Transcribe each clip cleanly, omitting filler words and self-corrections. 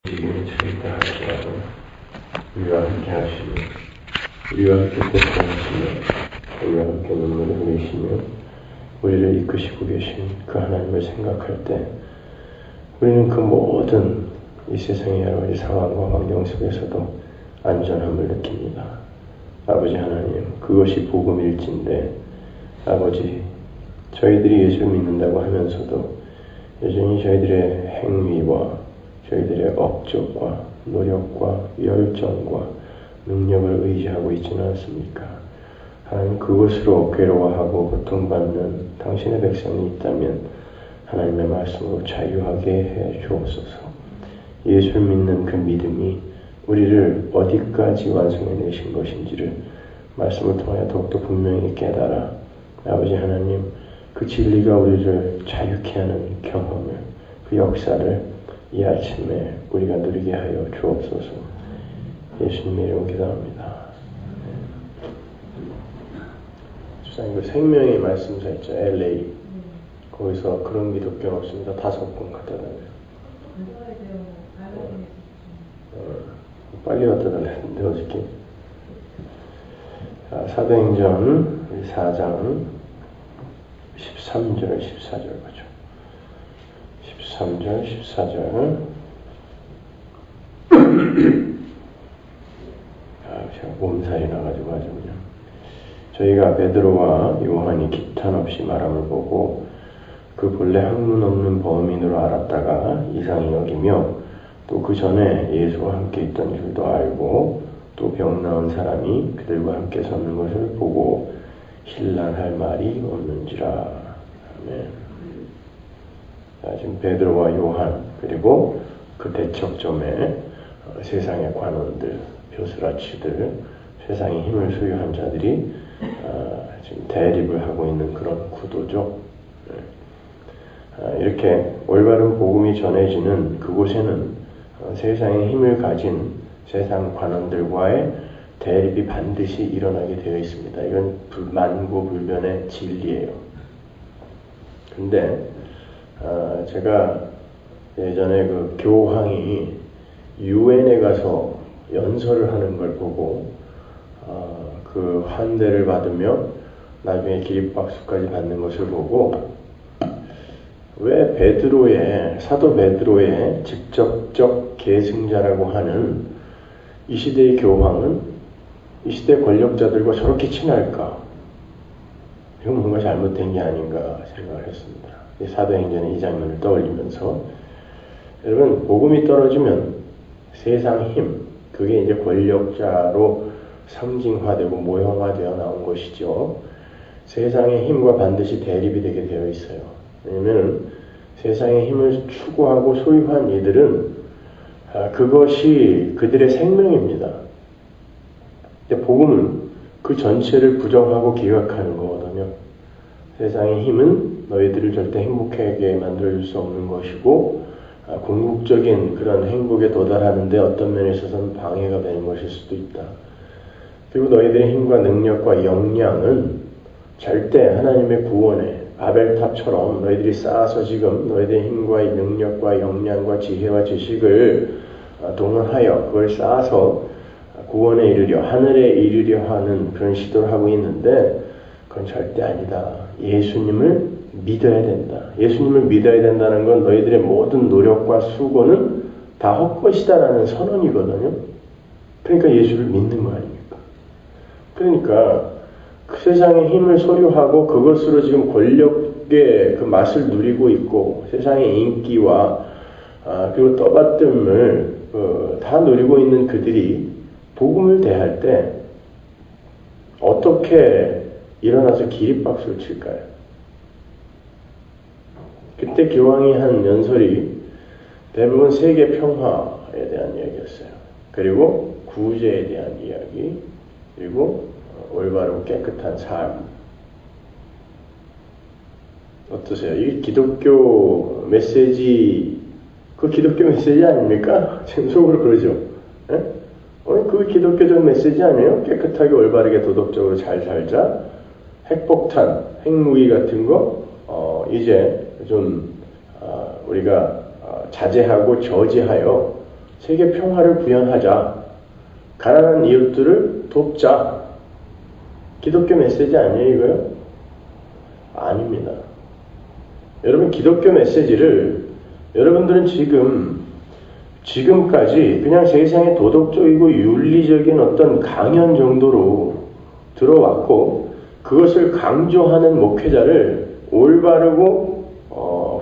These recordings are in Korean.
우리는 저희가 하시라고 우리와 함께 하시며 우리와 함께 대표하시며 우리와 함께 눈물을 흘리시며 우리를 이끄시고 계신 그 하나님을 생각할 때 우리는 그 모든 이 세상의 여러 가지 상황과 환경 속에서도 안전함을 느낍니다. 아버지 하나님, 그것이 복음일진데 아버지, 저희들이 예수를 믿는다고 하면서도 여전히 저희들의 행위와 저희들의 업적과 노력과 열정과 능력을 의지하고 있지는 않습니까? 하나님, 그것으로 괴로워하고 고통받는 당신의 백성이 있다면 하나님의 말씀으로 자유하게 해 주옵소서. 예수를 믿는 그 믿음이 우리를 어디까지 완성해 내신 것인지를 말씀을 통하여 더욱더 분명히 깨달아 아버지 하나님, 그 진리가 우리를 자유케 하는 경험을, 그 역사를 이 아침에 우리가 누리게 하여 주옵소서. 예수님의 이름으로 기도합니다. 주사님, 그 생명의 말씀사 있죠, LA. 거기서 그런 기독교는 없습니다. 5번 갖다 달래요. 빨리 갖다 달랬는데 어저께. 사도행전 4장 13절 14절 보죠. 13절 14절. 제가 몸살이 나가지고 아주 그냥. 저희가 베드로와 요한이 기탄 없이 말함을 보고 그 본래 학문 없는 범인으로 알았다가 이상히 여기며 또 그 전에 예수와 함께 있던 줄도 알고 또 병 나은 사람이 그들과 함께 섰는 것을 보고 신랄할 말이 없는지라. 아멘. 자, 지금 베드로와 요한 그리고 그 대척점에 세상의 관원들, 벼슬아치들, 세상의 힘을 소유한 자들이 지금 대립을 하고 있는 그런 구도죠. 이렇게 올바른 복음이 전해지는 그곳에는 세상의 힘을 가진 세상 관원들과의 대립이 반드시 일어나게 되어 있습니다. 이건 만고불변의 진리예요. 근데 제가 예전에 그 교황이 유엔에 가서 연설을 하는 걸 보고 그 환대를 받으며 나중에 기립박수까지 받는 것을 보고 왜 베드로의 사도 베드로의 직접적 계승자라고 하는 이 시대의 교황은 이 시대 권력자들과 저렇게 친할까? 이건 뭔가 잘못된 게 아닌가 생각을 했습니다. 사도행전의 이 장면을 떠올리면서 여러분, 복음이 떨어지면 세상 힘, 그게 이제 권력자로 상징화되고 모형화되어 나온 것이죠. 세상의 힘과 반드시 대립이 되게 되어 있어요. 왜냐하면 세상의 힘을 추구하고 소유한 이들은 그것이 그들의 생명입니다. 근데 복음은 그 전체를 부정하고 기각하는 거거든요. 세상의 힘은 너희들을 절대 행복하게 만들어줄 수 없는 것이고 궁극적인 그런 행복에 도달하는데 어떤 면에 있어서는 방해가 되는 것일 수도 있다. 그리고 너희들의 힘과 능력과 역량은 절대 하나님의 구원에 바벨탑처럼 너희들이 쌓아서 지금 너희들의 힘과 능력과 역량과 지혜와 지식을 동원하여 그걸 쌓아서 구원에 이르려 하늘에 이르려 하는 그런 시도를 하고 있는데 그건 절대 아니다. 예수님을 믿어야 된다. 예수님을 믿어야 된다는 건 너희들의 모든 노력과 수고는 다 헛것이다라는 선언이거든요. 그러니까 예수를 믿는 거 아닙니까? 그러니까 그 세상의 힘을 소유하고 그것으로 지금 권력의 그 맛을 누리고 있고 세상의 인기와 그리고 떠받듦을 다 누리고 있는 그들이 복음을 대할 때 어떻게 일어나서 기립박수를 칠까요? 그때 교황이 한 연설이 대부분 세계 평화에 대한 이야기였어요. 그리고 구제에 대한 이야기, 그리고 올바르고 깨끗한 삶. 어떠세요? 이게 기독교 메시지, 그 기독교 메시지 아닙니까? 지금 속으로 그러죠. 예? 그 기독교적 메시지 아니에요? 깨끗하게 올바르게 도덕적으로 잘 살자. 핵폭탄, 핵무기 같은 거 이제 좀 우리가 자제하고 저지하여 세계 평화를 구현하자. 가난한 이웃들을 돕자. 기독교 메시지 아니에요, 이거요? 아닙니다. 여러분, 기독교 메시지를 여러분들은 지금까지 그냥 세상의 도덕적이고 윤리적인 어떤 강연 정도로 들어왔고, 그것을 강조하는 목회자를 올바르고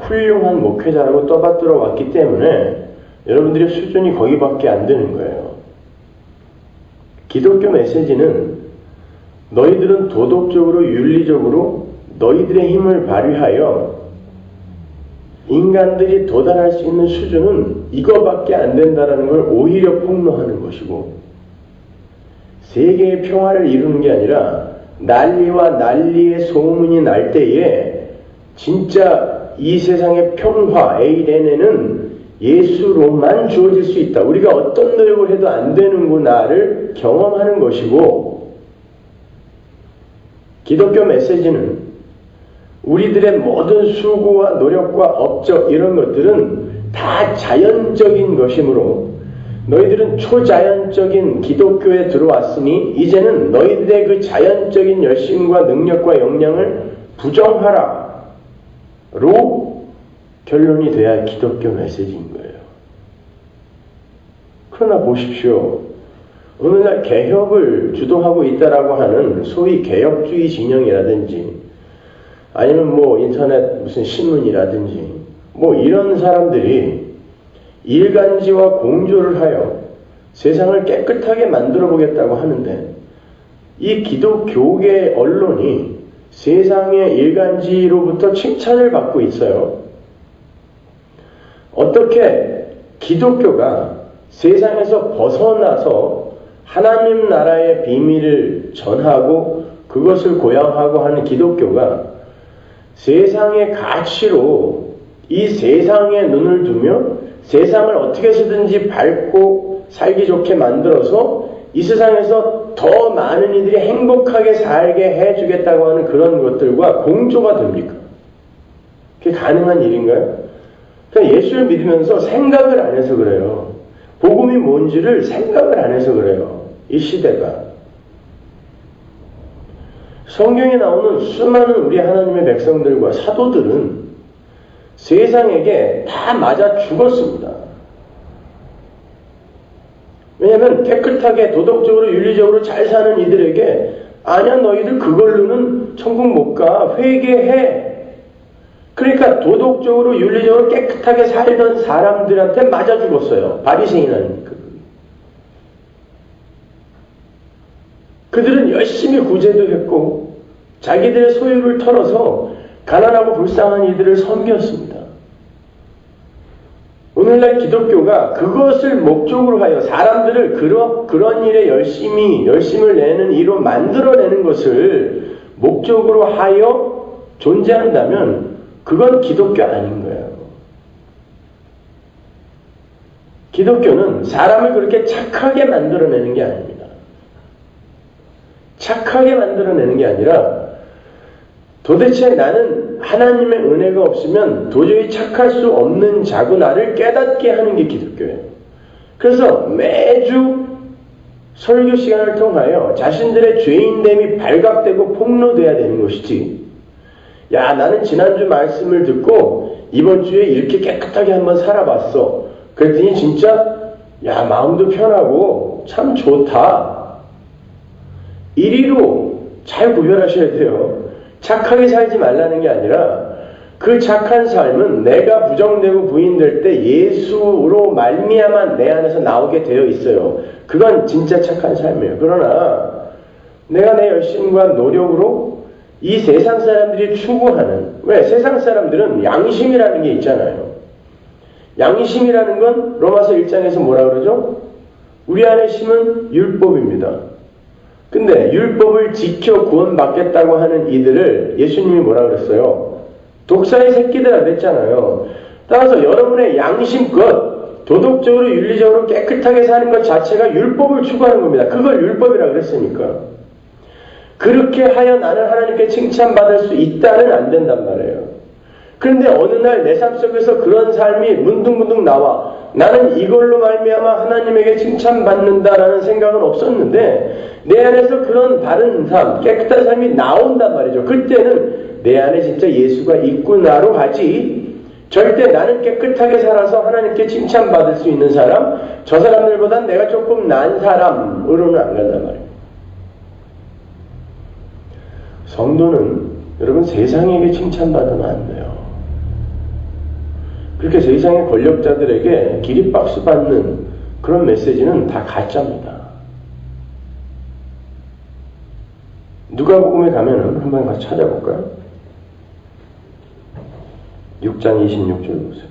훌륭한 목회자라고 떠받들어 왔기 때문에 여러분들의 수준이 거기밖에 안 되는 거예요. 기독교 메시지는 너희들은 도덕적으로 윤리적으로 너희들의 힘을 발휘하여 인간들이 도달할 수 있는 수준은 이거밖에 안 된다는 걸 오히려 폭로하는 것이고, 세계의 평화를 이루는 게 아니라 난리와 난리의 소문이 날 때에 진짜 이 세상의 평화, 에이레네는 예수로만 주어질 수 있다. 우리가 어떤 노력을 해도 안 되는구나를 경험하는 것이고, 기독교 메시지는 우리들의 모든 수고와 노력과 업적 이런 것들은 다 자연적인 것이므로 너희들은 초자연적인 기독교에 들어왔으니 이제는 너희들의 그 자연적인 열심과 능력과 역량을 부정하라 로 결론이 돼야 기독교 메시지인 거예요. 그러나 보십시오. 오늘날 개혁을 주도하고 있다라고 하는 소위 개혁주의 진영이라든지 아니면 인터넷 무슨 신문이라든지 이런 사람들이 일간지와 공조를 하여 세상을 깨끗하게 만들어 보겠다고 하는데, 이 기독교계 언론이 세상의 일간지로부터 칭찬을 받고 있어요. 어떻게 기독교가 세상에서 벗어나서 하나님 나라의 비밀을 전하고 그것을 고양하고 하는 기독교가 세상의 가치로 이 세상에 눈을 두며 세상을 어떻게 해서든지 밝고 살기 좋게 만들어서 이 세상에서 더 많은 이들이 행복하게 살게 해주겠다고 하는 그런 것들과 공조가 됩니까? 그게 가능한 일인가요? 그러니까 예수를 믿으면서 생각을 안 해서 그래요. 복음이 뭔지를 생각을 안 해서 그래요. 이 시대가. 성경에 나오는 수많은 우리 하나님의 백성들과 사도들은 세상에게 다 맞아 죽었습니다. 왜냐하면 깨끗하게 도덕적으로 윤리적으로 잘 사는 이들에게 아니야 너희들 그걸로는 천국 못 가. 회개해. 그러니까 도덕적으로 윤리적으로 깨끗하게 살던 사람들한테 맞아 죽었어요. 바리새인이라니까. 그들은 열심히 구제도 했고 자기들의 소유를 털어서 가난하고 불쌍한 이들을 섬겼습니다. 오늘날 기독교가 그것을 목적으로 하여 사람들을 그런 일에 열심을 내는 이로 만들어내는 것을 목적으로 하여 존재한다면 그건 기독교 아닌 거예요. 기독교는 사람을 그렇게 착하게 만들어내는 게 아닙니다. 착하게 만들어내는 게 아니라 도대체 나는 하나님의 은혜가 없으면 도저히 착할 수 없는 자구나를 깨닫게 하는 게 기독교예요. 그래서 매주 설교 시간을 통하여 자신들의 죄인됨이 발각되고 폭로돼야 되는 것이지, 야 나는 지난주 말씀을 듣고 이번 주에 이렇게 깨끗하게 한번 살아봤어. 그랬더니 진짜 야 마음도 편하고 참 좋다. 이리로 잘 구별하셔야 돼요. 착하게 살지 말라는 게 아니라 그 착한 삶은 내가 부정되고 부인될 때 예수로 말미암아 내 안에서 나오게 되어 있어요. 그건 진짜 착한 삶이에요. 그러나 내가 내 열심과 노력으로 이 세상 사람들이 추구하는, 왜? 세상 사람들은 양심이라는 게 있잖아요. 양심이라는 건 로마서 1장에서 뭐라 그러죠? 우리 안에 심은 율법입니다. 근데 율법을 지켜 구원받겠다고 하는 이들을 예수님이 뭐라 그랬어요? 독사의 새끼들아 그랬잖아요. 따라서 여러분의 양심껏 도덕적으로 윤리적으로 깨끗하게 사는 것 자체가 율법을 추구하는 겁니다. 그걸 율법이라 그랬으니까. 그렇게 하여 나는 하나님께 칭찬받을 수 있다는 안 된단 말이에요. 그런데 어느 날 내 삶 속에서 그런 삶이 문득문득 나와. 나는 이걸로 말미암아 하나님에게 칭찬받는다라는 생각은 없었는데 내 안에서 그런 바른 삶, 깨끗한 삶이 나온단 말이죠. 그때는 내 안에 진짜 예수가 있구나로 하지 절대 나는 깨끗하게 살아서 하나님께 칭찬받을 수 있는 사람, 저 사람들보단 내가 조금 나은 사람으로는 안 간단 말이에요. 성도는 여러분 세상에게 칭찬받으면 안 돼요. 그렇게 세상의 권력자들에게 기립박수 받는 그런 메시지는 다 가짜입니다. 누가복음에 가면은 한번 같이 찾아볼까요? 6장 26절 보세요.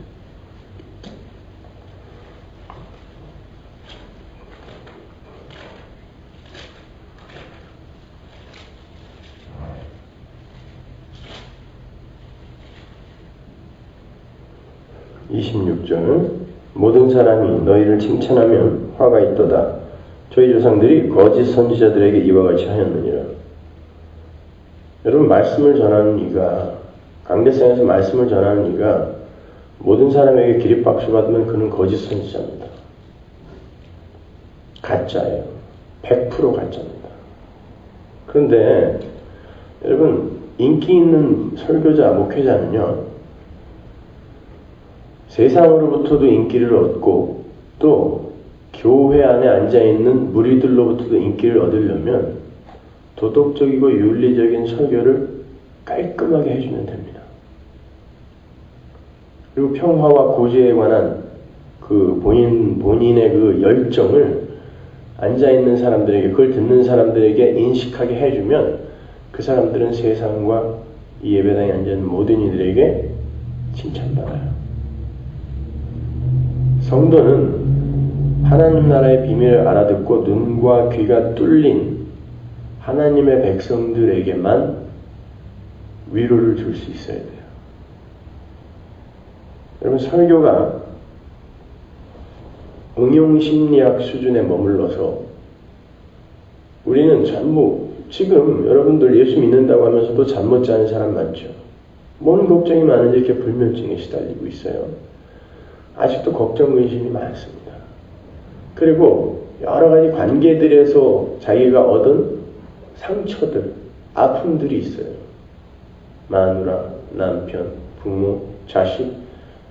모든 사람이 너희를 칭찬하면 화가 있도다. 저희 조상들이 거짓 선지자들에게 이와 같이 하였느니라. 여러분 말씀을 전하는 이가 강대상에서 말씀을 전하는 이가 모든 사람에게 기립박수 받으면 그는 거짓 선지자입니다. 가짜예요. 100% 가짜입니다. 그런데 여러분 인기 있는 설교자, 목회자는요 세상으로부터도 인기를 얻고 또 교회 안에 앉아있는 무리들로부터도 인기를 얻으려면 도덕적이고 윤리적인 설교를 깔끔하게 해주면 됩니다. 그리고 평화와 구제에 관한 그 본인의 그 열정을 앉아있는 사람들에게, 그걸 듣는 사람들에게 인식하게 해주면 그 사람들은 세상과 이 예배당에 앉아있는 모든 이들에게 칭찬받아요. 성도는 하나님 나라의 비밀을 알아듣고 눈과 귀가 뚫린 하나님의 백성들에게만 위로를 줄 수 있어야 돼요. 여러분 설교가 응용심리학 수준에 머물러서 우리는 전부 지금 여러분들 예수 믿는다고 하면서도 잠 못 자는 사람 많죠. 뭔 걱정이 많은지 이렇게 불면증에 시달리고 있어요. 아직도 걱정, 근심이 많습니다. 그리고 여러 가지 관계들에서 자기가 얻은 상처들, 아픔들이 있어요. 마누라, 남편, 부모, 자식,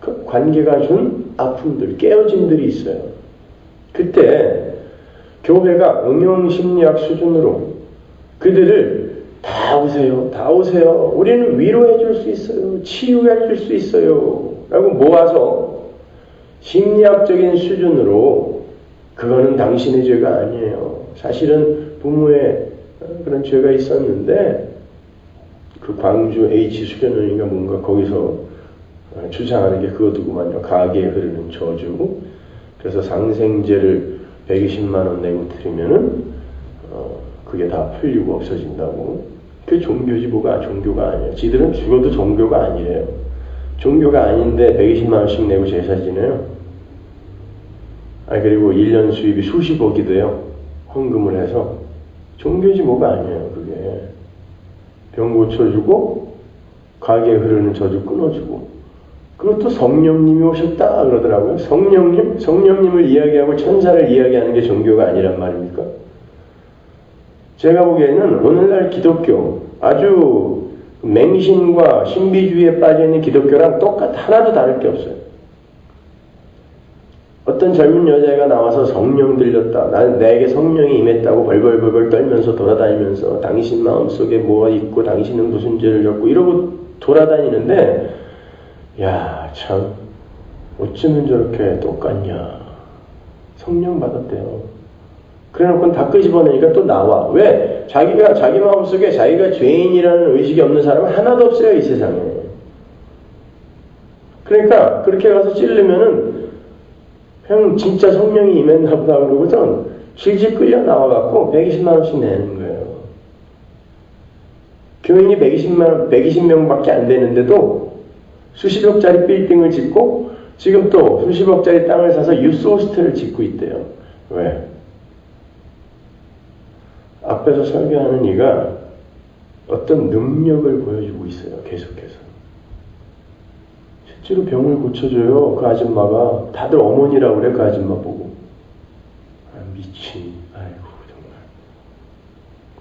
그 관계가 준 아픔들, 깨어짐들이 있어요. 그때 교회가 응용심리학 수준으로 그들을 다 오세요, 다 오세요. 우리는 위로해 줄 수 있어요. 치유해 줄 수 있어요. 라고 모아서 심리학적인 수준으로 그거는 당신의 죄가 아니에요. 사실은 부모의 그런 죄가 있었는데 그 광주 H 수련원인가 뭔가 거기서 주장하는 게 그거더구만요. 가게에 흐르는 저주. 그래서 상생제를 120만 원 내고 드리면은 그게 다 풀리고 없어진다고. 그게 종교지 뭐가 종교가 아니에요. 지들은 죽어도 종교가 아니래요. 종교가 아닌데 120만 원씩 내고 제사 지내요. 그리고 1년 수입이 수십억이 돼요. 헌금을 해서. 종교지 뭐가 아니에요. 그게. 병 고쳐주고 가게에 흐르는 저주 끊어주고 그것도 성령님이 오셨다 그러더라고요. 성령님을 이야기하고 천사를 이야기하는 게 종교가 아니란 말입니까? 제가 보기에는 오늘날 기독교 아주 맹신과 신비주의에 빠져있는 기독교랑 하나도 다를 게 없어요. 어떤 젊은 여자애가 나와서 성령 들렸다. 내게 성령이 임했다고 벌벌벌벌 떨면서 돌아다니면서 당신 마음속에 뭐가 있고 당신은 무슨 죄를 졌고 이러고 돌아다니는데 야, 참 어쩌면 저렇게 똑같냐. 성령 받았대요. 그래놓고 다 끄집어내니까 또 나와. 왜? 자기가 자기 마음속에 자기가 죄인이라는 의식이 없는 사람은 하나도 없어요. 이 세상에. 그러니까 그렇게 가서 찌르면은 형 진짜 성령이 임했나 보다 그러고선 질질 끌려 나와갖고 120만 원씩 내는 거예요. 교인이 120명밖에 안 되는데도 수십억짜리 빌딩을 짓고 지금 또 수십억짜리 땅을 사서 유스호스텔을 짓고 있대요. 왜? 앞에서 설교하는 이가 어떤 능력을 보여주고 있어요. 계속해서. 실제로 병을 고쳐줘요. 그 아줌마가. 다들 어머니라고 그래, 그 아줌마 보고. 아, 미친. 아이고, 정말.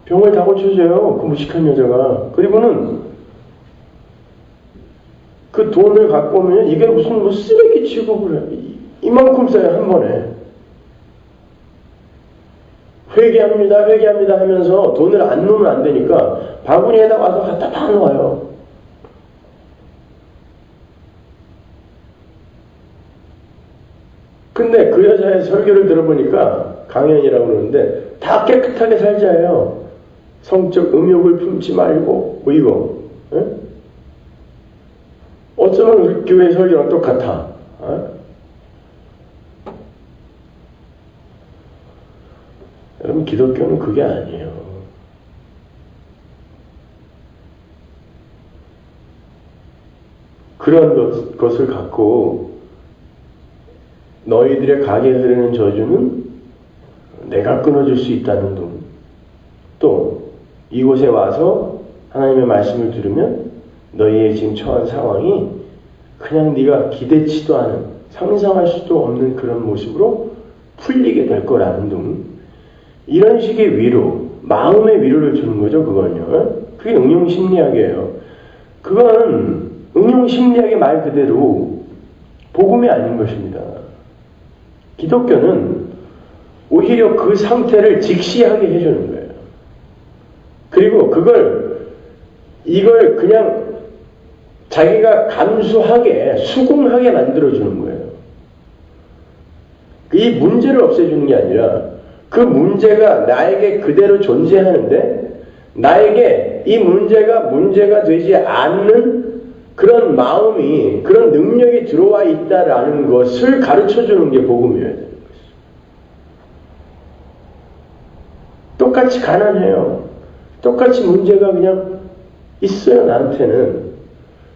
병을 다 고쳐줘요. 그 무식한 여자가. 그리고는 그 돈을 갖고 오면 이게 무슨 뭐 쓰레기 취급을 해. 이만큼 써요, 한 번에. 회개합니다, 회개합니다 하면서 돈을 안 넣으면 안 되니까 바구니에다 와서 갖다 다 놓아요. 근데 그 여자의 설교를 들어보니까 강연이라고 그러는데 다 깨끗하게 살자예요. 성적 음욕을 품지 말고 뭐 이거. 에? 어쩌면 우리 교회 설교랑 똑같아. 여러분, 기독교는 그게 아니에요. 그런 것을 갖고 너희들의 가게에 흐르는 저주는 내가 끊어줄 수 있다는 둥. 또 이곳에 와서 하나님의 말씀을 들으면 너희의 지금 처한 상황이 그냥 네가 기대치도 않은, 상상할 수도 없는 그런 모습으로 풀리게 될 거라는 둥. 이런 식의 위로, 마음의 위로를 주는 거죠, 그건요. 그게 응용심리학이에요. 그건 응용심리학의 말 그대로 복음이 아닌 것입니다. 기독교는 오히려 그 상태를 직시하게 해주는 거예요. 그리고 이걸 그냥 자기가 감수하게, 수긍하게 만들어주는 거예요. 이 문제를 없애주는 게 아니라 그 문제가 나에게 그대로 존재하는데 나에게 이 문제가 되지 않는 그런 마음이, 그런 능력이 들어와 있다라는 것을 가르쳐주는 게 복음이어야 되는 것이죠. 똑같이 가난해요. 똑같이 문제가 그냥 있어요, 나한테는.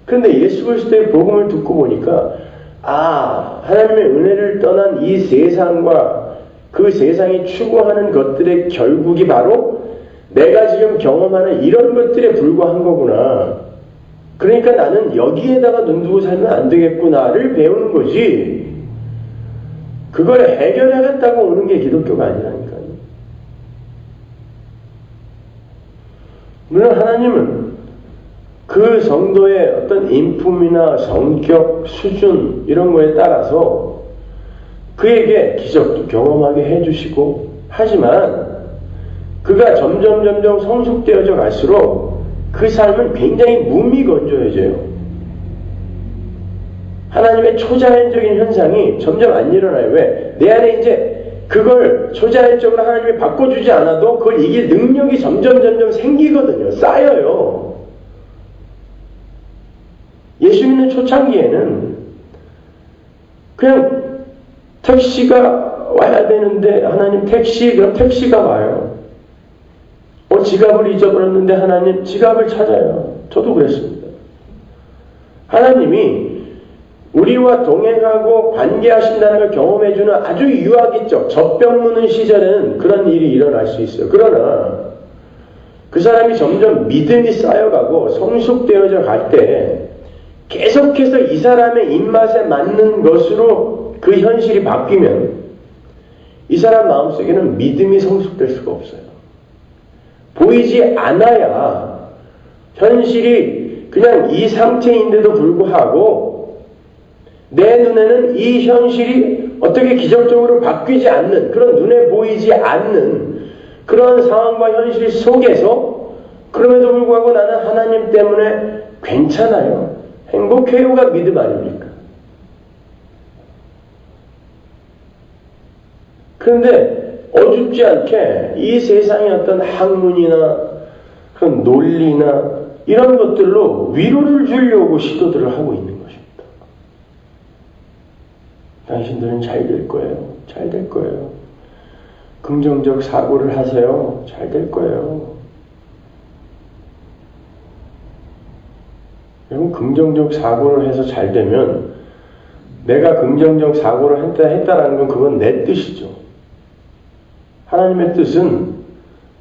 그런데 예수 그리스도의 복음을 듣고 보니까 하나님의 은혜를 떠난 이 세상과 그 세상이 추구하는 것들의 결국이 바로 내가 지금 경험하는 이런 것들에 불과한 거구나. 그러니까 나는 여기에다가 눈 두고 살면 안 되겠구나를 배우는 거지. 그걸 해결하겠다고 오는 게 기독교가 아니라니까요. 물론 하나님은 그 성도의 어떤 인품이나 성격, 수준 이런 거에 따라서 그에게 기적도 경험하게 해주시고, 하지만 그가 점점 성숙되어져 갈수록 그 삶은 굉장히 무미건조해져요. 하나님의 초자연적인 현상이 점점 안 일어나요. 왜? 내 안에 이제 그걸 초자연적으로 하나님이 바꿔주지 않아도 그걸 이길 능력이 점점 생기거든요. 쌓여요. 예수 믿는 초창기에는 그냥 택시가 와야 되는데 하나님 그럼 택시가 와요. 지갑을 잊어버렸는데 하나님 지갑을 찾아요. 저도 그랬습니다. 하나님이 우리와 동행하고 관계하신다는 걸 경험해주는 아주 유아기적, 젖병 무는 시절에는 그런 일이 일어날 수 있어요. 그러나 그 사람이 점점 믿음이 쌓여가고 성숙되어져 갈 때 계속해서 이 사람의 입맛에 맞는 것으로 그 현실이 바뀌면 이 사람 마음속에는 믿음이 성숙될 수가 없어요. 보이지 않아야 현실이 그냥 이 상태인데도 불구하고 내 눈에는 이 현실이 어떻게 기적적으로 바뀌지 않는, 그런 눈에 보이지 않는 그런 상황과 현실 속에서 그럼에도 불구하고 나는 하나님 때문에 괜찮아요, 행복해요가 믿음 아닙니까? 그런데 어줍지 않게 이 세상의 어떤 학문이나 그런 논리나 이런 것들로 위로를 주려고 시도들을 하고 있는 것입니다. 당신들은 잘 될 거예요. 잘 될 거예요. 긍정적 사고를 하세요. 잘 될 거예요. 여러분, 긍정적 사고를 해서 잘 되면 내가 긍정적 사고를 했다라는 건 그건 내 뜻이죠. 하나님의 뜻은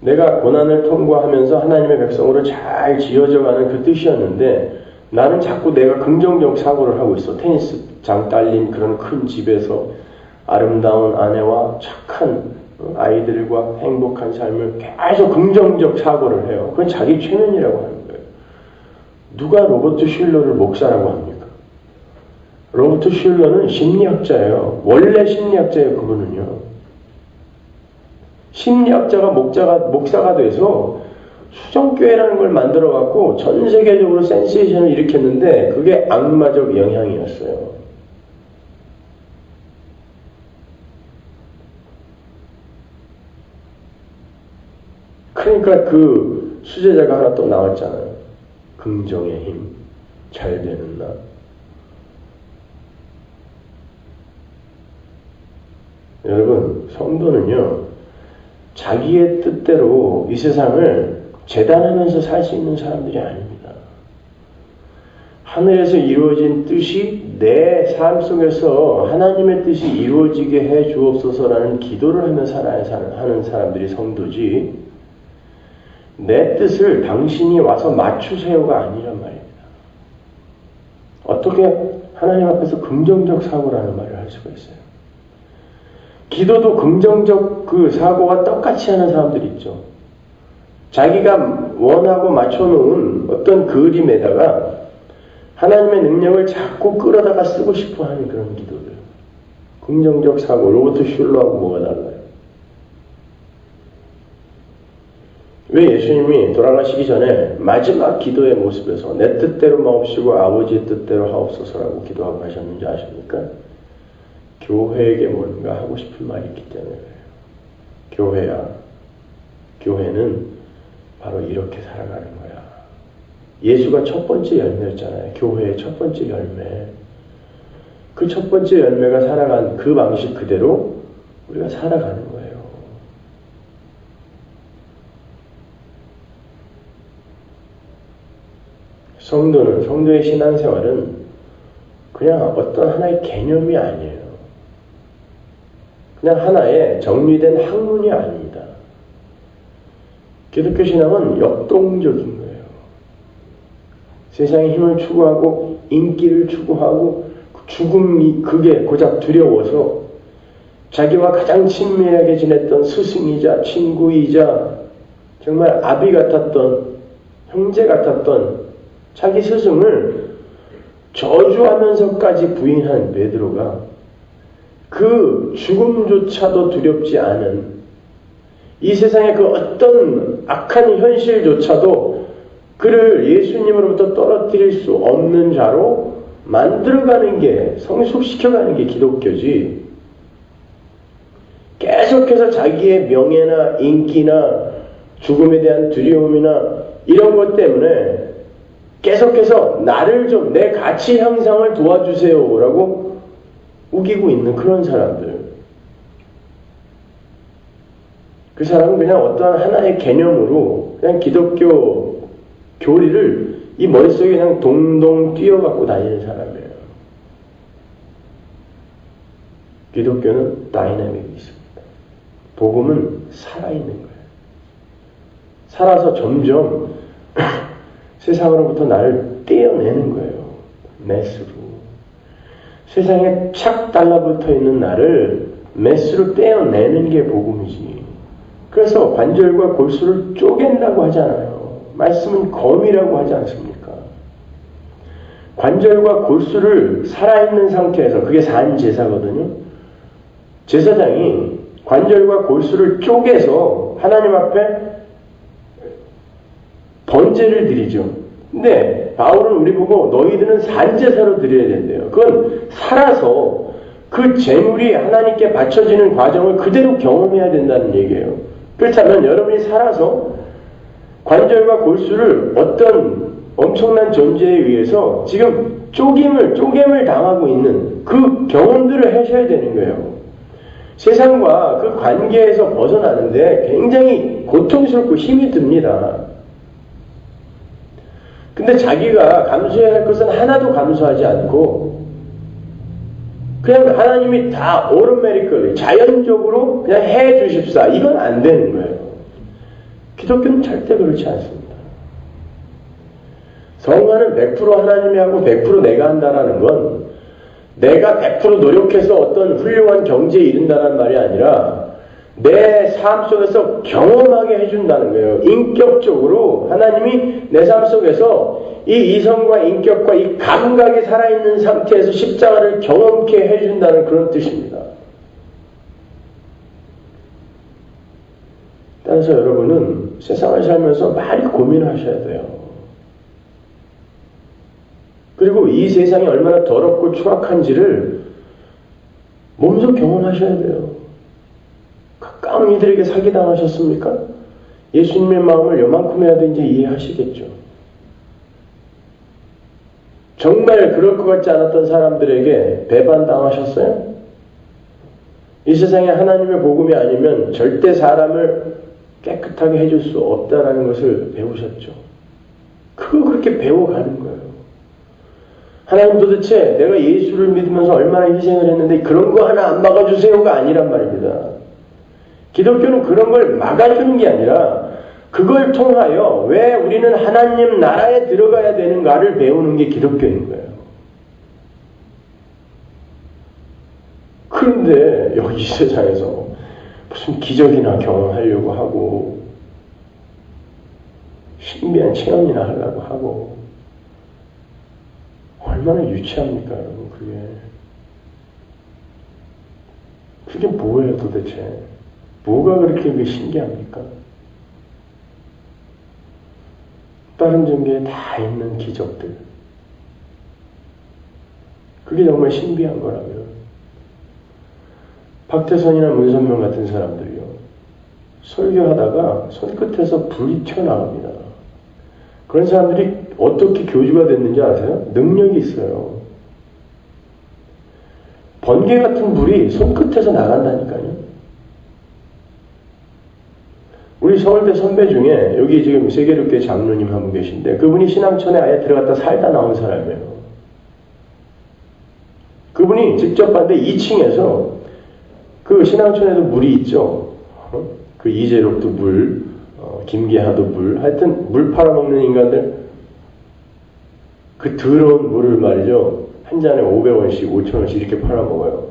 내가 고난을 통과하면서 하나님의 백성으로 잘 지어져가는 그 뜻이었는데 나는 자꾸 내가 긍정적 사고를 하고 있어. 테니스장 딸린 그런 큰 집에서 아름다운 아내와 착한 아이들과 행복한 삶을 계속 긍정적 사고를 해요. 그건 자기 최면이라고 하는 거예요. 누가 로버트 슐러를 목사라고 합니까? 로버트 슐러는 심리학자예요. 원래 심리학자예요, 그분은요. 심리학자가 목사가 돼서 수정교회라는 걸 만들어갖고 전 세계적으로 센세이션을 일으켰는데 그게 악마적 영향이었어요. 그러니까 그 수제자가 하나 또 나왔잖아요. 긍정의 힘, 잘 되는 날. 여러분, 성도는요, 자기의 뜻대로 이 세상을 재단하면서 살 수 있는 사람들이 아닙니다. 하늘에서 이루어진 뜻이 내 삶 속에서 하나님의 뜻이 이루어지게 해 주옵소서라는 기도를 하며 살아야 하는 사람들이 성도지, 내 뜻을 당신이 와서 맞추세요가 아니란 말입니다. 어떻게 하나님 앞에서 긍정적 사고라는 말을 할 수가 있어요? 기도도 긍정적 그 사고가 똑같이 하는 사람들이 있죠. 자기가 원하고 맞춰놓은 어떤 그림에다가 하나님의 능력을 자꾸 끌어다가 쓰고 싶어 하는 그런 기도들. 긍정적 사고, 로버트 슐러하고 뭐가 달라요? 왜 예수님이 돌아가시기 전에 마지막 기도의 모습에서 내 뜻대로 마옵시고 아버지의 뜻대로 하옵소서라고 기도하고 하셨는지 아십니까? 교회에게 뭔가 하고 싶은 말이 있기 때문에 그래요. 교회는 바로 이렇게 살아가는 거야. 예수가 첫 번째 열매였잖아요. 교회의 첫 번째 열매. 그 첫 번째 열매가 살아간 그 방식 그대로 우리가 살아가는 거예요. 성도의 신앙생활은 그냥 어떤 하나의 개념이 아니에요. 그냥 하나의 정리된 학문이 아닙니다. 기독교 신앙은 역동적인 거예요. 세상의 힘을 추구하고 인기를 추구하고 죽음이 그게 고작 두려워서 자기와 가장 친밀하게 지냈던 스승이자 친구이자 정말 아비 같았던 형제 같았던 자기 스승을 저주하면서까지 부인한 베드로가 그 죽음조차도 두렵지 않은 이 세상의 그 어떤 악한 현실조차도 그를 예수님으로부터 떨어뜨릴 수 없는 자로 만들어가는 게, 성숙시켜가는 게 기독교지, 계속해서 자기의 명예나 인기나 죽음에 대한 두려움이나 이런 것 때문에 계속해서 나를 좀 내 가치 향상을 도와주세요라고 우기고 있는 그런 사람들. 그 사람은 그냥 어떠한 하나의 개념으로 그냥 기독교 교리를 이 머릿속에 그냥 동동 뛰어갖고 다니는 사람이에요. 기독교는 다이나믹이 있습니다. 복음은 살아있는 거예요. 살아서 점점 세상으로부터 나를 떼어내는 거예요. 메스로. 세상에 착 달라붙어 있는 나를 메스로 떼어내는 게 복음이지. 그래서 관절과 골수를 쪼갠다고 하잖아요. 말씀은 검이라고 하지 않습니까? 관절과 골수를 살아있는 상태에서, 그게 산 제사거든요. 제사장이 관절과 골수를 쪼개서 하나님 앞에 번제를 드리죠. 근데 바울은 우리 보고 너희들은 산제사로 드려야 된대요. 그건 살아서 그 제물이 하나님께 바쳐지는 과정을 그대로 경험해야 된다는 얘기예요. 그렇다면 여러분이 살아서 관절과 골수를 어떤 엄청난 존재에 의해서 지금 쪼갰을 당하고 있는 그 경험들을 하셔야 되는 거예요. 세상과 그 관계에서 벗어나는데 굉장히 고통스럽고 힘이 듭니다. 근데 자기가 감수해야 할 것은 하나도 감수하지 않고 그냥 하나님이 다 오토매티컬리 자연적으로 그냥 해 주십사. 이건 안 되는 거예요. 기독교는 절대 그렇지 않습니다. 성화는 100% 하나님이 하고 100% 내가 한다라는 건 내가 100% 노력해서 어떤 훌륭한 경지에 이른다는 말이 아니라 내 삶 속에서 경험하게 해준다는 거예요. 인격적으로 하나님이 내 삶 속에서 이 이성과 인격과 이 감각이 살아있는 상태에서 십자가를 경험케 해준다는 그런 뜻입니다. 따라서 여러분은 세상을 살면서 많이 고민하셔야 돼요. 그리고 이 세상이 얼마나 더럽고 추악한지를 몸소 경험하셔야 돼요. 가까운 이들에게 사기당하셨습니까? 예수님의 마음을 요만큼이라도 이제 이해하시겠죠. 정말 그럴 것 같지 않았던 사람들에게 배반당하셨어요? 이 세상에 하나님의 복음이 아니면 절대 사람을 깨끗하게 해줄 수 없다는 것을 배우셨죠. 그거 그렇게 배워가는 거예요. 하나님 도대체 내가 예수를 믿으면서 얼마나 희생을 했는데 그런 거 하나 안 막아주세요가 아니란 말입니다. 기독교는 그런 걸 막아주는 게 아니라 그걸 통하여 왜 우리는 하나님 나라에 들어가야 되는가를 배우는 게 기독교인 거예요. 그런데 여기 이 세상에서 무슨 기적이나 경험하려고 하고 신비한 체험이나 하려고 하고 얼마나 유치합니까 여러분. 그게 뭐예요 도대체. 뭐가 그렇게 신기합니까? 다른 전교에 다 있는 기적들. 그게 정말 신비한 거라면 박태선이나 문선명 같은 사람들이요. 설교하다가 손끝에서 불이 튀어나옵니다. 그런 사람들이 어떻게 교주가 됐는지 아세요? 능력이 있어요. 번개 같은 불이 손끝에서 나간다니까요. 우리 서울대 선배 중에 여기 지금 세계롭게 장로님 한 분 계신데 그분이 신앙촌에 아예 들어갔다 살다 나온 사람이에요. 그분이 직접 봤는데 2층에서 그 신앙촌에도 물이 있죠. 그 이재록도 물, 김계하도 물, 하여튼 물 팔아먹는 인간들 그 더러운 물을 말이죠. 한 잔에 500원씩, 5,000원씩 이렇게 팔아먹어요.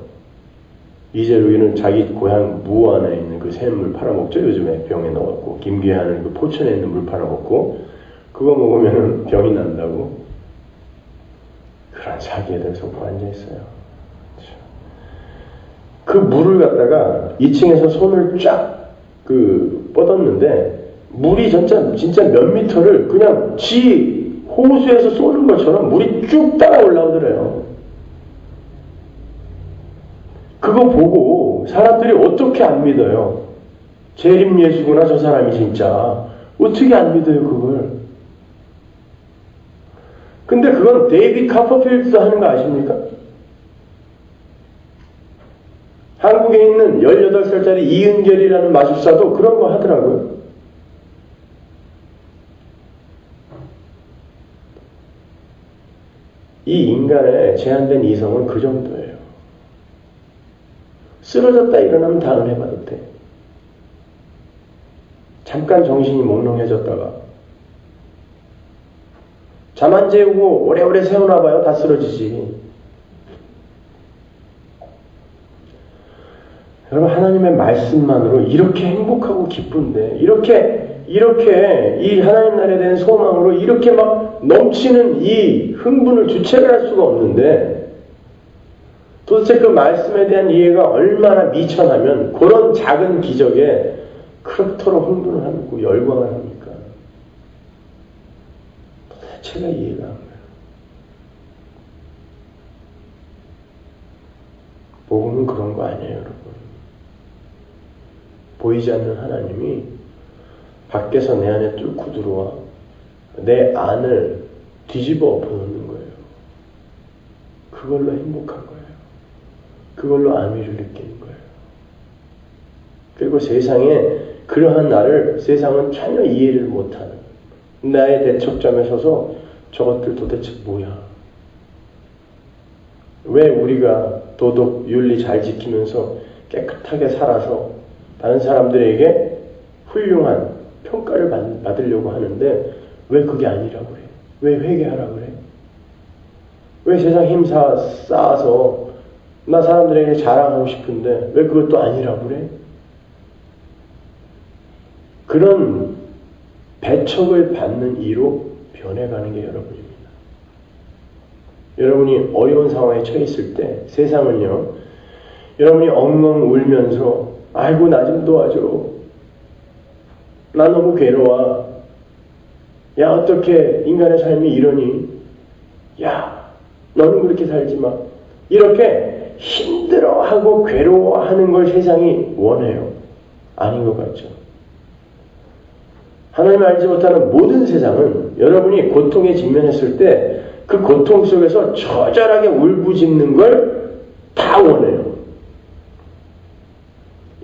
이재록이는 자기 고향 무안에 있는 그 샘물 팔아먹죠. 요즘에 병에 넣어갖고. 김계하는 그 포천에 있는 물 팔아먹고 그거 먹으면 병이 난다고. 그런 사기에 대해서 앉아있어요. 그 물을 갖다가 2층에서 손을 쫙 뻗었는데 물이 진짜 몇 미터를 그냥 지 호수에서 쏘는 것처럼 물이 쭉 따라 올라오더래요. 그거 보고 사람들이 어떻게 안 믿어요? 재림 예수구나 저 사람이 진짜. 어떻게 안 믿어요 그걸? 근데 그건 데이빗 카퍼필드도 하는 거 아십니까? 한국에 있는 18살짜리 이은결이라는 마술사도 그런 거 하더라고요. 이 인간의 제한된 이성은 그 정도예요. 쓰러졌다 일어나면 다 은혜 받을 때. 잠깐 정신이 몽롱해졌다가 잠 안 재우고 오래오래 세워놔봐요. 다 쓰러지지. 여러분 하나님의 말씀만으로 이렇게 행복하고 기쁜데 이렇게 이 하나님 나라에 대한 소망으로 이렇게 막 넘치는 이 흥분을 주체를 할 수가 없는데 도대체 그 말씀에 대한 이해가 얼마나 미천하면 그런 작은 기적에 그렇도록 흥분을 하고 열광을 합니까? 도대체가 이해가 안 가요. 복음은 그런 거 아니에요 여러분. 보이지 않는 하나님이 밖에서 내 안에 뚫고 들어와 내 안을 뒤집어 엎어놓는 거예요. 그걸로 행복한 거예요. 그걸로 안위를 느끼는 거예요. 그리고 세상에 그러한 나를 세상은 전혀 이해를 못하는 나의 대척점에 서서 저것들 도대체 뭐야? 왜 우리가 도덕, 윤리 잘 지키면서 깨끗하게 살아서 다른 사람들에게 훌륭한 평가를 받으려고 하는데 왜 그게 아니라고 그래요? 왜 회개하라 그래? 왜 세상 힘 쌓아서 나 사람들에게 자랑하고 싶은데 왜 그것도 아니라고 그래? 그런 배척을 받는 이로 변해가는 게 여러분입니다. 여러분이 어려운 상황에 처했을 때 세상은요, 여러분이 엉엉 울면서 아이고 나 좀 도와줘. 나 너무 괴로워. 야 어떻게 인간의 삶이 이러니? 야 너는 그렇게 살지 마. 이렇게 힘들어하고 괴로워하는 걸 세상이 원해요. 아닌 것 같죠? 하나님을 알지 못하는 모든 세상은 여러분이 고통에 직면했을 때 그 고통 속에서 처절하게 울부짖는 걸 다 원해요.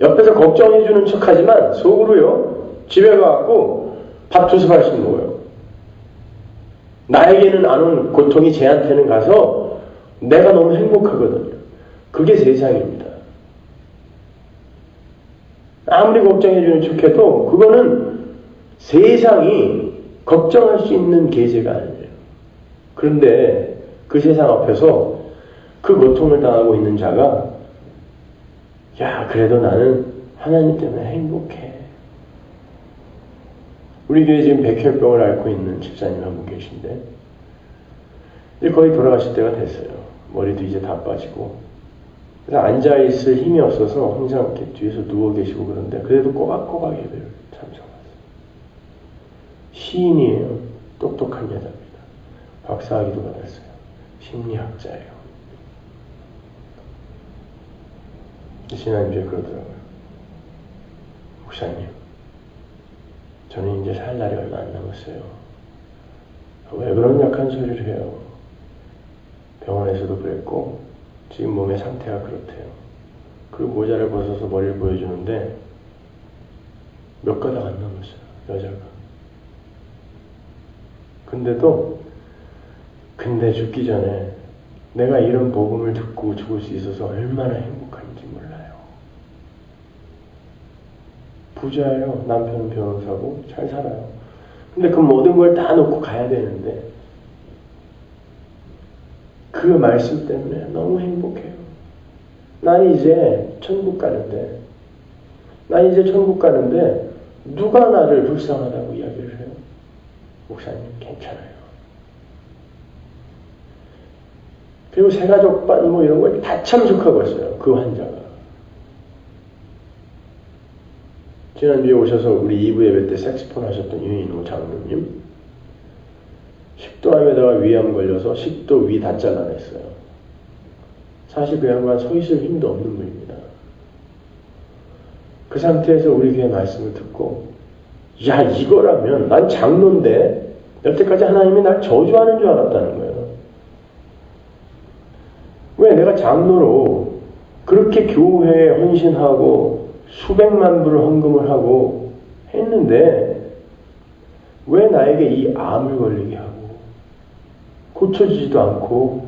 옆에서 걱정해주는 척하지만 속으로요, 집에 가갖고 밥 2숟갈씩 먹어요. 나에게는 안 온 고통이 쟤한테는 가서 내가 너무 행복하거든요. 그게 세상입니다. 아무리 걱정해주는 척해도 그거는 세상이 걱정할 수 있는 계제가 아니에요. 그런데 그 세상 앞에서 그 고통을 당하고 있는 자가 야 그래도 나는 하나님 때문에 행복해. 우리 교회에 지금 백혈병을 앓고 있는 집사님 한 분 계신데 이제 거의 돌아가실 때가 됐어요. 머리도 이제 다 빠지고 그래서 앉아있을 힘이 없어서 항상 이렇게 뒤에서 누워 계시고 그런데 그래도 꼬박꼬박 예배를 참석하세요. 시인이에요. 똑똑한 여자입니다. 박사학위도 받았어요. 심리학자예요. 지난주에 그러더라고요. 목사님, 저는 이제 살 날이 얼마 안 남았어요. 왜 그런 약한 소리를 해요? 병원에서도 그랬고 지금 몸의 상태가 그렇대요. 그리고 모자를 벗어서 머리를 보여주는데 몇 가닥 안 남았어요. 여자가. 근데 죽기 전에 내가 이런 복음을 듣고 죽을 수 있어서 얼마나 행복한지 몰라요. 부자예요. 남편은 변호사고 잘 살아요. 근데 그 모든 걸 다 놓고 가야 되는데 그 말씀 때문에 너무 행복해요. 난 이제 천국 가는데 누가 나를 불쌍하다고 이야기를 해요? 목사님 괜찮아요. 그리고 새가족반 뭐 이런 걸 다 참석하고 있어요. 그 환자가. 지난주에 오셔서 우리 2부 예배 때 색스폰 하셨던 윤인호 장로님, 식도암에다가 위암 걸려서 식도 위 다 잘라냈어요. 사실 그 양반 서 있을 힘도 없는 분입니다. 그 상태에서 우리 교회 말씀을 듣고 야 이거라면 난 장로인데 여태까지 하나님이 날 저주하는 줄 알았다는 거예요. 왜 내가 장로로 그렇게 교회에 헌신하고 수백만 불을 헌금을 하고 했는데 왜 나에게 이 암을 걸리게 하고 고쳐지지도 않고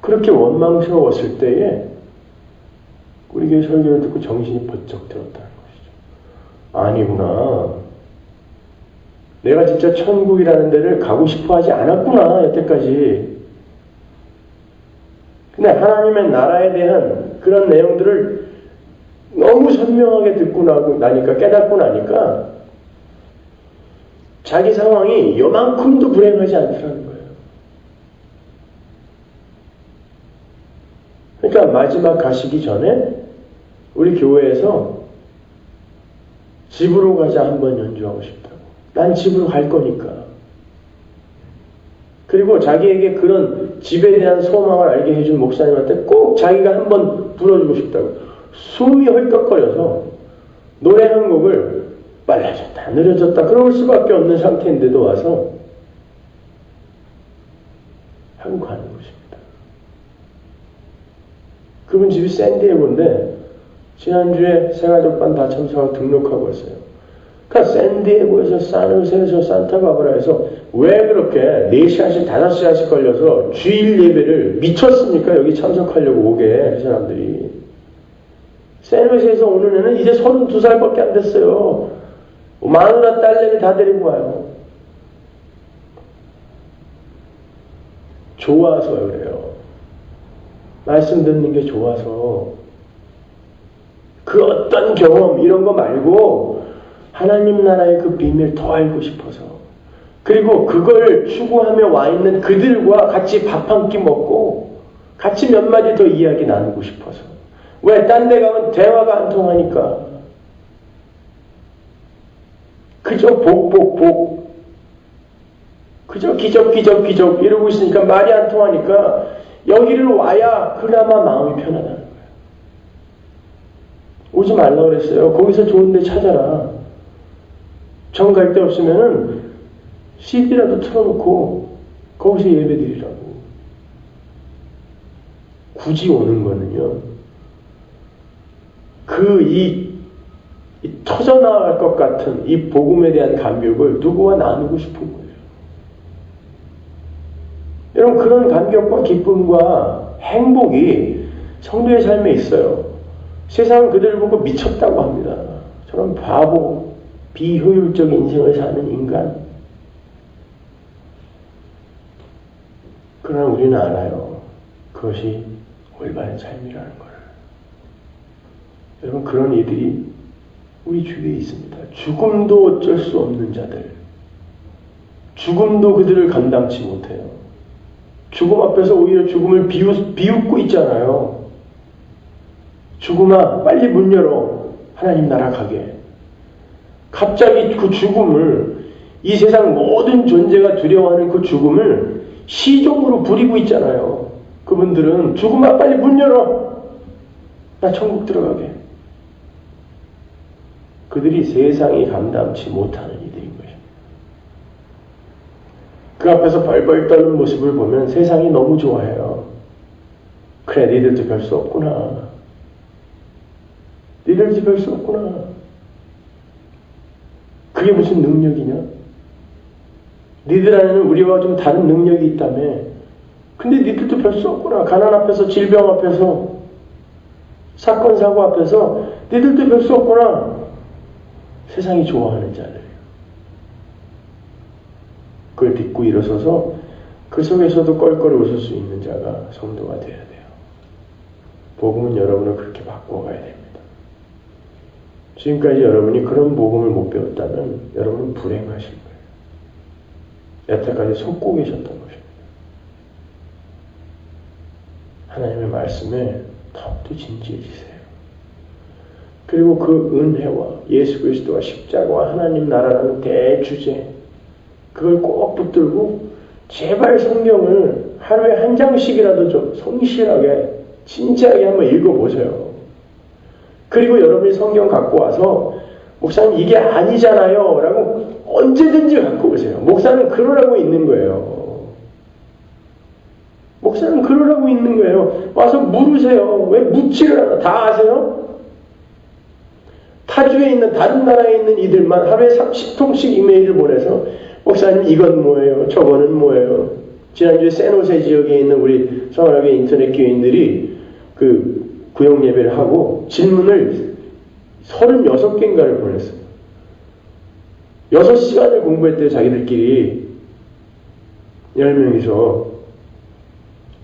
그렇게 원망스러웠을 때에 우리 교회 설교를 듣고 정신이 번쩍 들었다는 것이죠. 아니구나. 내가 진짜 천국이라는 데를 가고 싶어 하지 않았구나 여태까지. 근데 하나님의 나라에 대한 그런 내용들을 너무 선명하게 듣고 나니까 깨닫고 나니까 자기 상황이 요만큼도 불행하지 않더라는 거예요. 그러니까 마지막 가시기 전에 우리 교회에서 집으로 가자 한번 연주하고 싶다고. 난 집으로 갈 거니까. 그리고 자기에게 그런 집에 대한 소망을 알게 해준 목사님한테 꼭 자기가 한번 불러주고 싶다고. 숨이 헐떡거려서 노래 한 곡을 빨라졌다 느려졌다 그럴 수밖에 없는 상태인데도 와서 하고 가는 것입니다. 그분 집이 샌디에고인데 지난주에 새가족반 다 참석하고 등록하고 왔어요. 그러니까 샌디에고에서 산호세에서 산타바바라에서 왜 그렇게 4시간씩 5시간씩 걸려서 주일 예배를 미쳤습니까? 여기 참석하려고 오게 그 사람들이. 샌호세에서 오는 애는 이제 32살밖에 안 됐어요. 마누라 딸내미 다 데리고 와요. 좋아서 그래요. 말씀 듣는 게 좋아서. 그 어떤 경험 이런 거 말고 하나님 나라의 그 비밀 더 알고 싶어서. 그리고 그걸 추구하며 와 있는 그들과 같이 밥 한 끼 먹고 같이 몇 마디 더 이야기 나누고 싶어서. 왜? 딴 데 가면 대화가 안 통하니까. 그저 복. 그저 기적 이러고 있으니까 말이 안 통하니까 여기를 와야 그나마 마음이 편하다는 거예요. 오지 말라 그랬어요. 거기서 좋은 데 찾아라. 정 갈 데 없으면은 CD라도 틀어놓고 거기서 예배 드리라고. 굳이 오는 거는요. 이 터져나갈 것 같은 이 복음에 대한 감격을 누구와 나누고 싶은 거예요. 여러분 그런 감격과 기쁨과 행복이 성도의 삶에 있어요. 세상은 그들을 보고 미쳤다고 합니다. 저런 바보, 비효율적 인생을 사는 인간. 그러나 우리는 알아요. 그것이 올바른 삶이라는 걸. 여러분 그런 이들이 우리 주위에 있습니다. 죽음도 어쩔 수 없는 자들. 죽음도 그들을 감당치 못해요. 죽음 앞에서 오히려 죽음을 비웃고 있잖아요. 죽음아 빨리 문 열어. 하나님 나라 가게. 갑자기 그 죽음을 이 세상 모든 존재가 두려워하는 그 죽음을 시종으로 부리고 있잖아요. 그분들은 죽음아 빨리 문 열어. 나 천국 들어가게. 그들이 세상이 감당치 못하는 이들인 것입니다. 그 앞에서 벌벌 떠는 모습을 보면 세상이 너무 좋아해요. 그래 니들도 별 수 없구나. 니들도 별 수 없구나. 그게 무슨 능력이냐? 니들 안에는 우리와 좀 다른 능력이 있다며. 근데 니들도 별 수 없구나. 가난 앞에서, 질병 앞에서, 사건 사고 앞에서 니들도 별 수 없구나. 세상이 좋아하는 자들이에요. 그걸 딛고 일어서서 그 속에서도 껄껄 웃을 수 있는 자가 성도가 되어야 돼요. 복음은 여러분을 그렇게 바꿔가야 됩니다. 지금까지 여러분이 그런 복음을 못 배웠다면 여러분은 불행하신 거예요. 여태까지 속고 계셨던 것입니다. 하나님의 말씀에 더욱더 진지해지세요. 그리고 그 은혜와 예수 그리스도와 십자가와 하나님 나라라는 대주제, 그걸 꼭 붙들고 제발 성경을 하루에 한 장씩이라도 좀 성실하게 진지하게 한번 읽어보세요. 그리고 여러분이 성경 갖고 와서 목사님 이게 아니잖아요 라고 언제든지 갖고 오세요. 목사는 그러라고 있는 거예요. 목사는 그러라고 있는 거예요. 와서 물으세요. 왜 묻지를 않아? 다 아세요? 타주에 있는 다른 나라에 있는 이들만 하루에 30통씩 이메일을 보내서 목사님 이건 뭐예요? 저거는 뭐예요? 지난주에 샌호세 지역에 있는 우리 성원학교 인터넷 교인들이 그 구역 예배를 하고 질문을 36개인가를 보냈어요. 6시간을 공부했대요. 자기들끼리 10명이서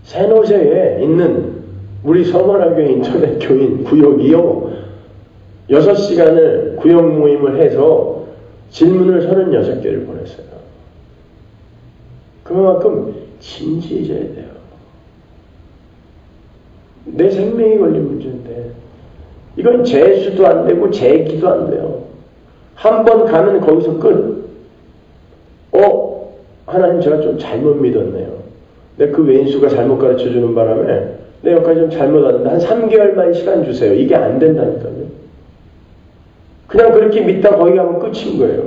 샌호세에 있는 우리 성원학교 인터넷 교인 구역이요. 6시간을 구역 모임을 해서 질문을 36개를 보냈어요. 그만큼 진지해져야 돼요. 내 생명이 걸린 문제인데 이건 재수도 안 되고 재기도 안 돼요. 한 번 가면 거기서 끝. 하나님 제가 좀 잘못 믿었네요. 내 그 왼수가 잘못 가르쳐주는 바람에 내 역할이 좀 잘못 왔는데 한 3개월만 시간 주세요. 이게 안 된다니까요. 그냥 그렇게 믿다 거기 가면 끝인 거예요.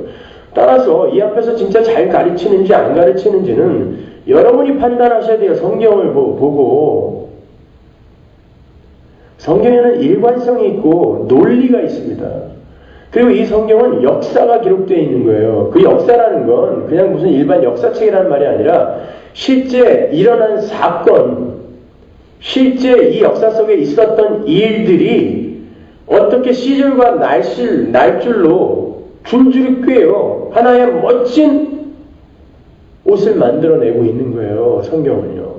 따라서 이 앞에서 진짜 잘 가르치는지 안 가르치는지는 여러분이 판단하셔야 돼요. 성경을 보고. 성경에는 일관성이 있고 논리가 있습니다. 그리고 이 성경은 역사가 기록되어 있는 거예요. 그 역사라는 건 그냥 무슨 일반 역사책이라는 말이 아니라 실제 일어난 사건, 실제 이 역사 속에 있었던 일들이 어떻게 시절과 날줄로 줄줄이 꿰어 하나의 멋진 옷을 만들어내고 있는 거예요. 성경은요.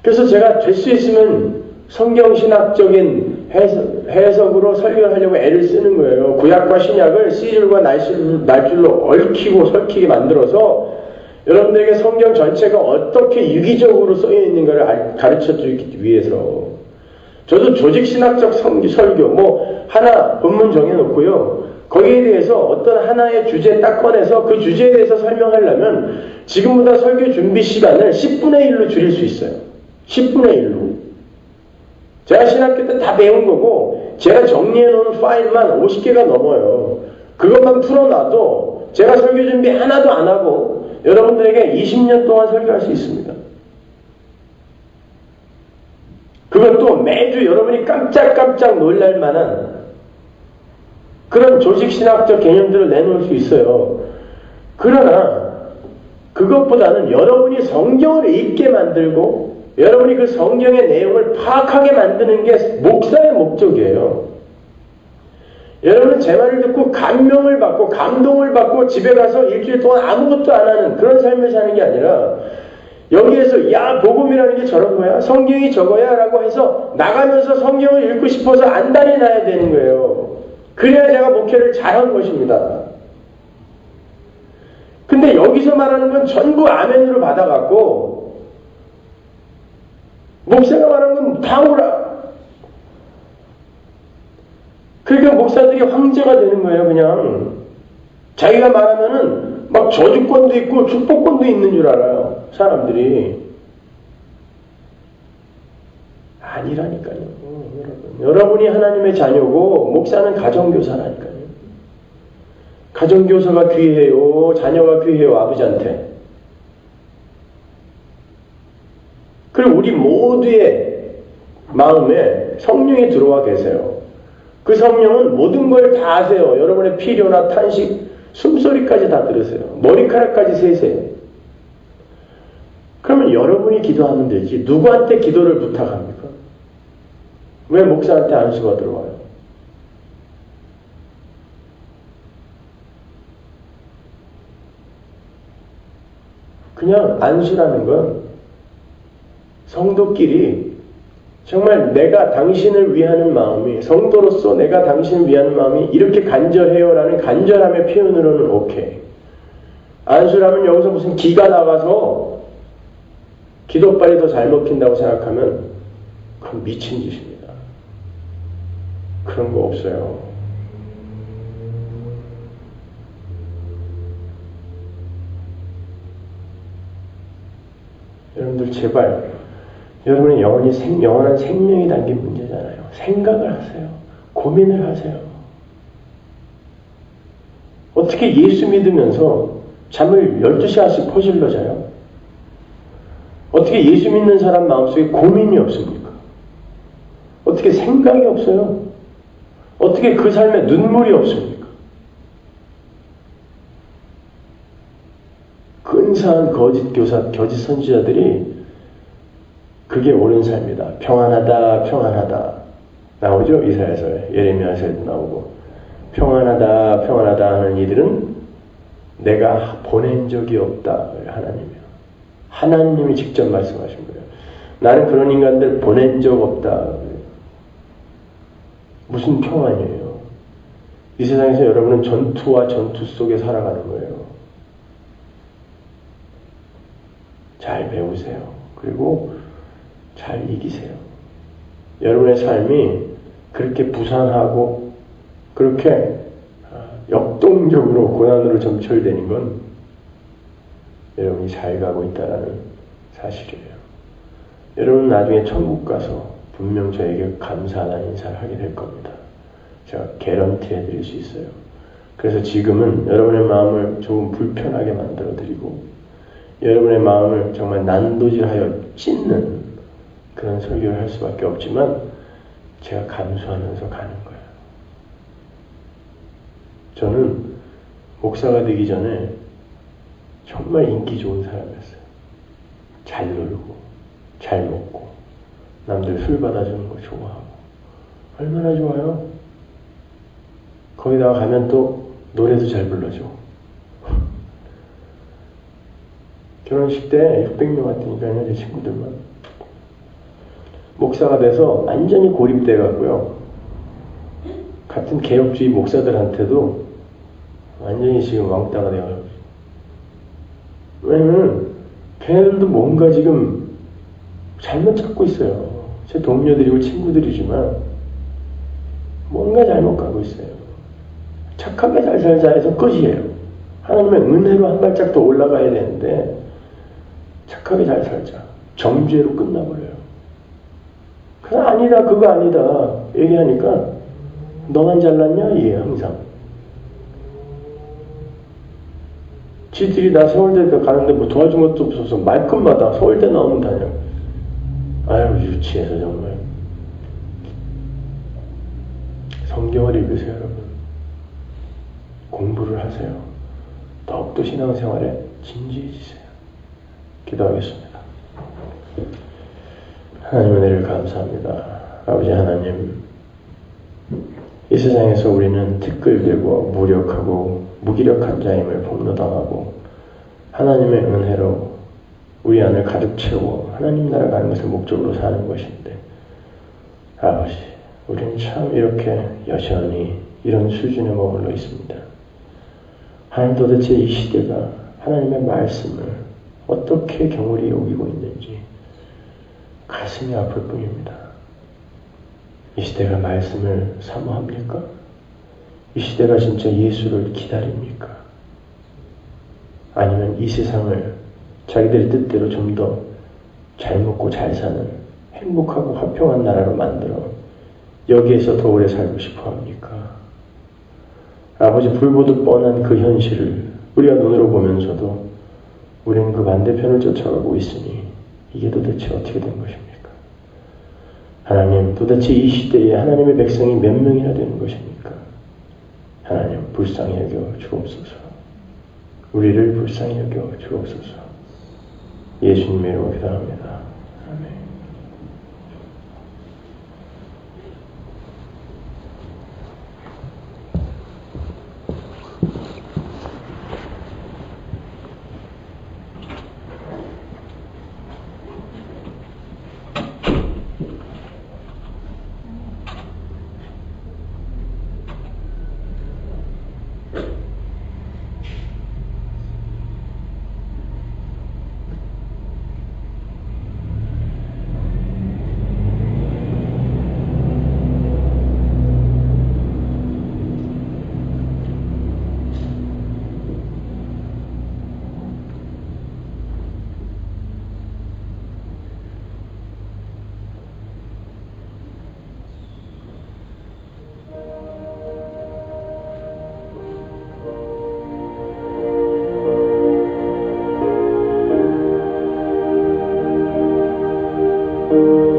그래서 제가 될 수 있으면 성경신학적인 해석으로 설교하려고 애를 쓰는 거예요. 구약과 신약을 씨줄과 날줄로 얽히고 설키게 만들어서 여러분들에게 성경 전체가 어떻게 유기적으로 쓰여 있는가를 가르쳐 주기 위해서. 저도 조직신학적 설교, 하나 본문 정해놓고요. 거기에 대해서 어떤 하나의 주제 딱 꺼내서 그 주제에 대해서 설명하려면 지금보다 설교 준비 시간을 10분의 1로 줄일 수 있어요. 10분의 1로. 제가 신학교 때 다 배운 거고 제가 정리해놓은 파일만 50개가 넘어요. 그것만 풀어놔도 제가 설교 준비 하나도 안 하고 여러분들에게 20년 동안 설교할 수 있습니다. 그것도 매주 여러분이 깜짝깜짝 놀랄 만한 그런 조직신학적 개념들을 내놓을 수 있어요. 그러나 그것보다는 여러분이 성경을 읽게 만들고 여러분이 그 성경의 내용을 파악하게 만드는 게 목사의 목적이에요. 여러분은 제 말을 듣고 감명을 받고 감동을 받고 집에 가서 일주일 동안 아무것도 안 하는 그런 삶을 사는 게 아니라 여기에서 야 복음이라는 게 저런 거야? 성경이 저거야? 라고 해서 나가면서 성경을 읽고 싶어서 안달이 나야 되는 거예요. 그래야 내가 목회를 잘한 것입니다. 근데 여기서 말하는 건 전부 아멘으로 받아갖고 목사가 말하는 건 다 오라. 그러니까 목사들이 황제가 되는 거예요. 그냥 자기가 말하면은 막 저주권도 있고 축복권도 있는 줄 알아요. 사람들이. 아니라니까요. 여러분이 하나님의 자녀고 목사는 가정교사라니까요. 가정교사가 귀해요. 자녀가 귀해요. 아버지한테. 그리고 우리 모두의 마음에 성령이 들어와 계세요. 그 성령은 모든 걸 다 아세요. 여러분의 필요나 탄식, 숨소리까지 다 들으세요. 머리카락까지 세세요. 그러면 여러분이 기도하면 되지. 누구한테 기도를 부탁합니까? 왜 목사한테 안수가 들어와요? 그냥 안수라는 건 성도끼리 정말 내가 당신을 위하는 마음이 성도로서 내가 당신을 위하는 마음이 이렇게 간절해요라는 간절함의 표현으로는 오케이. 안수라면 여기서 무슨 기가 나가서 기도빨이 더 잘 먹힌다고 생각하면 그건 미친 짓입니다. 그런 거 없어요. 여러분들 제발 여러분의 영원한 생명이 담긴 문제잖아요. 생각을 하세요. 고민을 하세요. 어떻게 예수 믿으면서 잠을 12시간씩 퍼질러 자요? 어떻게 예수 믿는 사람 마음속에 고민이 없습니까? 어떻게 생각이 없어요? 어떻게 그 삶에 눈물이 없습니까? 근사한 거짓 교사, 거짓 선지자들이 그게 옳은 삶이다. 평안하다, 평안하다. 나오죠? 이사야서에, 예레미야서에도 나오고. 평안하다, 평안하다 하는 이들은 내가 보낸 적이 없다. 하나님이요. 하나님이 직접 말씀하신 거예요. 나는 그런 인간들 보낸 적 없다. 무슨 평안이에요? 이 세상에서 여러분은 전투와 전투 속에 살아가는 거예요. 잘 배우세요. 그리고 잘 이기세요. 여러분의 삶이 그렇게 부상하고 그렇게 역동적으로 고난으로 점철되는 건 여러분이 잘 가고 있다는 사실이에요. 여러분 나중에 천국 가서 분명 저에게 감사하다는 인사를 하게 될 겁니다. 제가 개런티 해드릴 수 있어요. 그래서 지금은 여러분의 마음을 조금 불편하게 만들어드리고 여러분의 마음을 정말 난도질하여 찢는 그런 설교를 할 수밖에 없지만 제가 감수하면서 가는 거예요. 저는 목사가 되기 전에 정말 인기 좋은 사람이었어요. 잘 놀고 잘 먹고 남들 술 받아주는 거 좋아하고 얼마나 좋아요? 거기다가 가면 또 노래도 잘 불러줘. 결혼식 때 600명 왔으니까요, 제 친구들만. 목사가 돼서 완전히 고립돼 갖고요. 같은 개혁주의 목사들한테도 완전히 지금 왕따가 되어요. 왜냐면 걔네들도 뭔가 지금 잘못 찾고 있어요. 제 동료들이고 친구들이지만 뭔가 잘못 가고 있어요. 착하게 잘 살자 해서 끝이에요. 하나님의 은혜로 한 발짝 더 올라가야 되는데 착하게 잘 살자. 정죄로 끝나버려요. 그냥 아니다, 그거 아니다 얘기하니까 너만 잘났냐? 이게 항상. 지들이 나 서울대 가는데 뭐 도와준 것도 없어서 말끝마다 서울대 나오면 다녀. 아유, 유치해서 정말. 성경을 읽으세요, 여러분. 공부를 하세요. 더욱더 신앙생활에 진지해지세요. 기도하겠습니다. 하나님 은혜를 감사합니다. 아버지 하나님, 이 세상에서 우리는 티끌들고 무력하고 무기력한 자임을 폭로당하고 하나님의 은혜로 우리 안을 가득 채우고 하나님 나라 가는 것을 목적으로 사는 것인데, 아버지, 우리는 참 이렇게 여전히 이런 수준에 머물러 있습니다. 하나님, 도대체 이 시대가 하나님의 말씀을 어떻게 경홀히 여기고 있는지 가슴이 아플 뿐입니다. 이 시대가 말씀을 사모합니까? 이 시대가 진짜 예수를 기다립니까? 아니면 이 세상을 자기들의 뜻대로 좀 더 잘 먹고 잘 사는 행복하고 화평한 나라로 만들어 여기에서 더 오래 살고 싶어 합니까? 아버지, 불보듯 뻔한 그 현실을 우리가 눈으로 보면서도 우리는 그 반대편을 쫓아가고 있으니 이게 도대체 어떻게 된 것입니까? 하나님, 도대체 이 시대에 하나님의 백성이 몇 명이나 되는 것입니까? 하나님, 불쌍히 여겨 주옵소서. 우리를 불쌍히 여겨 주옵소서. 예수님의 이름으로 기도합니다. 아멘. you.